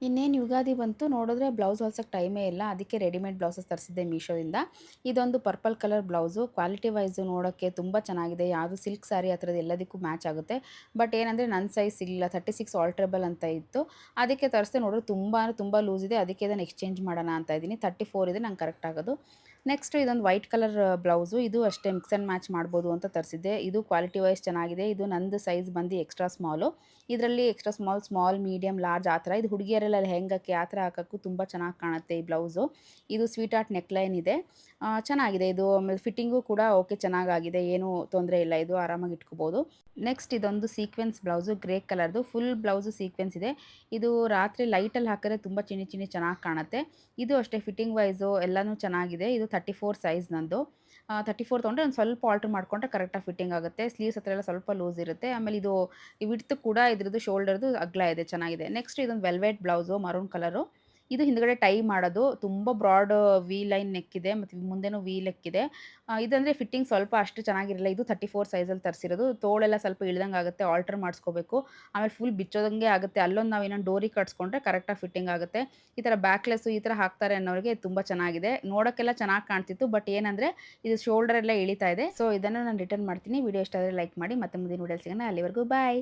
ಇನ್ನೇನು ಯುಗಾದಿ ಬಂತು ನೋಡಿದ್ರೆ ಬ್ಲೌಸ್ ಹೊಲ್ಸೋಕ್ಕೆ ಟೈಮೇ ಇಲ್ಲ. ಅದಕ್ಕೆ ರೆಡಿಮೇಡ್ ಬ್ಲೌಸಸ್ ತರಿಸಿದ್ದೆ ಮೀಶೋದಿಂದ. ಇದೊಂದು purple colour blouse quality wise ನೋಡೋಕ್ಕೆ ತುಂಬ ಚೆನ್ನಾಗಿದೆ. ಯಾವುದು ಸಿಲ್ಕ್ ಸ್ಯಾರಿ ಆ ಥರದ್ದು ಎಲ್ಲದಕ್ಕೂ ಮ್ಯಾಚ್ ಆಗುತ್ತೆ. ಬಟ್ ಏನಂದರೆ ನನ್ನ ಸೈಜ್ ಸಿಗಲಿಲ್ಲ. 36 ಆಲ್ಟ್ರೇಬಲ್ ಅಂತ ಇತ್ತು. ಅದಕ್ಕೆ ತರಿಸಿದೆ ನೋಡಿದ್ರೆ ತುಂಬ ಲೂಸ್ ಇದೆ. ಅದಕ್ಕೆ ಇದನ್ನು ಎಕ್ಸ್ಚೇಂಜ್ ಮಾಡೋಣ ಅಂತ ಇದ್ದೀನಿ. 34 ಇದೆ ನಂಗೆ ಕರೆಕ್ಟ್ ಆಗೋದು. ನೆಕ್ಸ್ಟ್ ಇದೊಂದು ವೈಟ್ ಕಲರ್ ಬ್ಲೌಸು. ಇದು ಅಷ್ಟೇ ಮಿಕ್ಸ್ ಆ್ಯಂಡ್ ಮ್ಯಾಚ್ ಮಾಡ್ಬೋದು ಅಂತ ತರಿಸಿದ್ದೆ. ಇದು ಕ್ವಾಲಿಟಿ ವೈಸ್ ಚೆನ್ನಾಗಿದೆ. ಇದು ನಂದು ಸೈಜ್ ಬಂದು ಎಕ್ಸ್ಟ್ರಾ ಸ್ಮಾಲು. ಇದರಲ್ಲಿ extra small, small, medium, large ಆ ಥರ. ಇದು ಹುಡುಗಿಯರೆಲ್ಲ ಲೆಹೆಂಗಕ್ಕೆ ಆ ಥರ ಹಾಕೋಕ್ಕೂ ತುಂಬ ಚೆನ್ನಾಗಿ ಕಾಣುತ್ತೆ ಈ ಬ್ಲೌಸು. ಇದು ಸ್ವೀಟ್ ಹಾರ್ಟ್ ನೆಕ್‌ಲೈನ್ ಇದೆ. ಚೆನ್ನಾಗಿದೆ ಇದು. ಆಮೇಲೆ ಫಿಟ್ಟಿಂಗು ಕೂಡ ಓಕೆ ಚೆನ್ನಾಗಾಗಿದೆ. ಏನೂ ತೊಂದರೆ ಇಲ್ಲ. ಇದು ಆರಾಮಾಗಿ ಇಟ್ಕೋಬೋದು. ನೆಕ್ಸ್ಟ್ ಇದೊಂದು ಸೀಕ್ವೆನ್ಸ್ ಬ್ಲೌಸು ಗ್ರೇ ಕಲರ್‌ದು. ಫುಲ್ ಬ್ಲೌಸು ಸೀಕ್ವೆನ್ಸ್ ಇದೆ. ಇದು ರಾತ್ರಿ ಲೈಟಲ್ಲಿ ಹಾಕಿದ್ರೆ ತುಂಬ ಚಿನ್ನಿ ಚಿನ್ನಿ ಚೆನ್ನಾಗಿ ಕಾಣುತ್ತೆ. ಇದು ಅಷ್ಟೇ ಫಿಟ್ಟಿಂಗ್ ವೈಸು ಎಲ್ಲನೂ ಚೆನ್ನಾಗಿದೆ. ಇದು 34 ಸೈಜ್ ನಂದು. 34 ತೊಗೊಂಡ್ರೆ ಒಂದು ಸ್ವಲ್ಪ ಆಲ್ಟರ್ ಮಾಡಿಕೊಂಡ್ರೆ ಕರೆಕ್ಟಾಗಿ ಫಿಟ್ಟಿಂಗ್ ಆಗುತ್ತೆ. ಸ್ಲೀವ್ಸ್ ಹತ್ರ ಎಲ್ಲ ಸ್ವಲ್ಪ ಲೂಸ್ ಇರುತ್ತೆ. ಆಮೇಲೆ ಇದು ವಿಡ್ತ್ ಕೂಡ ಇದ್ರದ್ದು ಶೋಲ್ಡರ್‌ದು ಅಗಲ ಇದೆ ಚೆನ್ನಾಗಿದೆ. ನೆಕ್ಸ್ಟ್ ಇದೊಂದು ವೆಲ್ವೆಟ್ ಬ್ಲೌಸು ಮರೂನ್ ಕಲರು. ಇದು ಹಿಂದ್ಗಡೆ ಟೈ ಮಾಡೋದು. ತುಂಬ ಬ್ರಾಡ್ ವಿ ಲೈನ್ ನೆಕ್ ಇದೆ ಮತ್ತು ಮುಂದೆನೂ ವಿ ನೆಕ್ ಇದೆ. ಇದಂದರೆ ಫಿಟ್ಟಿಂಗ್ ಸ್ವಲ್ಪ ಅಷ್ಟು ಚೆನ್ನಾಗಿರಲ್ಲ. ಇದು 34 ಸೈಜಲ್ಲಿ ತರಿಸಿರೋದು. ತೋಳೆಲ್ಲ ಸ್ವಲ್ಪ ಇಳ್ದಂಗೆ ಆಗುತ್ತೆ. ಆಲ್ಟರ್ ಮಾಡಿಸ್ಕೋಬೇಕು. ಆಮೇಲೆ ಫುಲ್ ಬಿಚ್ಚೋದಂಗೆ ಆಗುತ್ತೆ. ಅಲ್ಲೊಂದು ನಾವು ಇನ್ನೊಂದು ಡೋರಿಗೆ ಕಟ್ಸ್ಕೊಂಡ್ರೆ ಕರೆಕ್ಟಾಗಿ ಫಿಟ್ಟಿಂಗ್ ಆಗುತ್ತೆ. ಈ ಥರ ಬ್ಯಾಕ್‌ಲೆಸ್ಸು ಈ ಥರ ಹಾಕ್ತಾರೆ ಅನ್ನೋರಿಗೆ ತುಂಬ ಚೆನ್ನಾಗಿದೆ. ನೋಡೋಕ್ಕೆಲ್ಲ ಚೆನ್ನಾಗಿ ಕಾಣ್ತಿತ್ತು. ಬಟ್ ಏನಂದರೆ ಇದು ಶೋಲ್ಡರ್ ಎಲ್ಲ ಇಳಿತಾ ಇದೆ. ಸೊ ಇದನ್ನು ನಾನು ರಿಟರ್ನ್ ಮಾಡ್ತೀನಿ. ವಿಡಿಯೋ ಇಷ್ಟ ಆದರೆ ಲೈಕ್ ಮಾಡಿ. ಮತ್ತೆ ಮುಂದಿನ ವಿಡಿಯೋಲಿ ಸಿಗೋಣ. ಅಲ್ಲಿವರೆಗೂ ಬಾಯ್.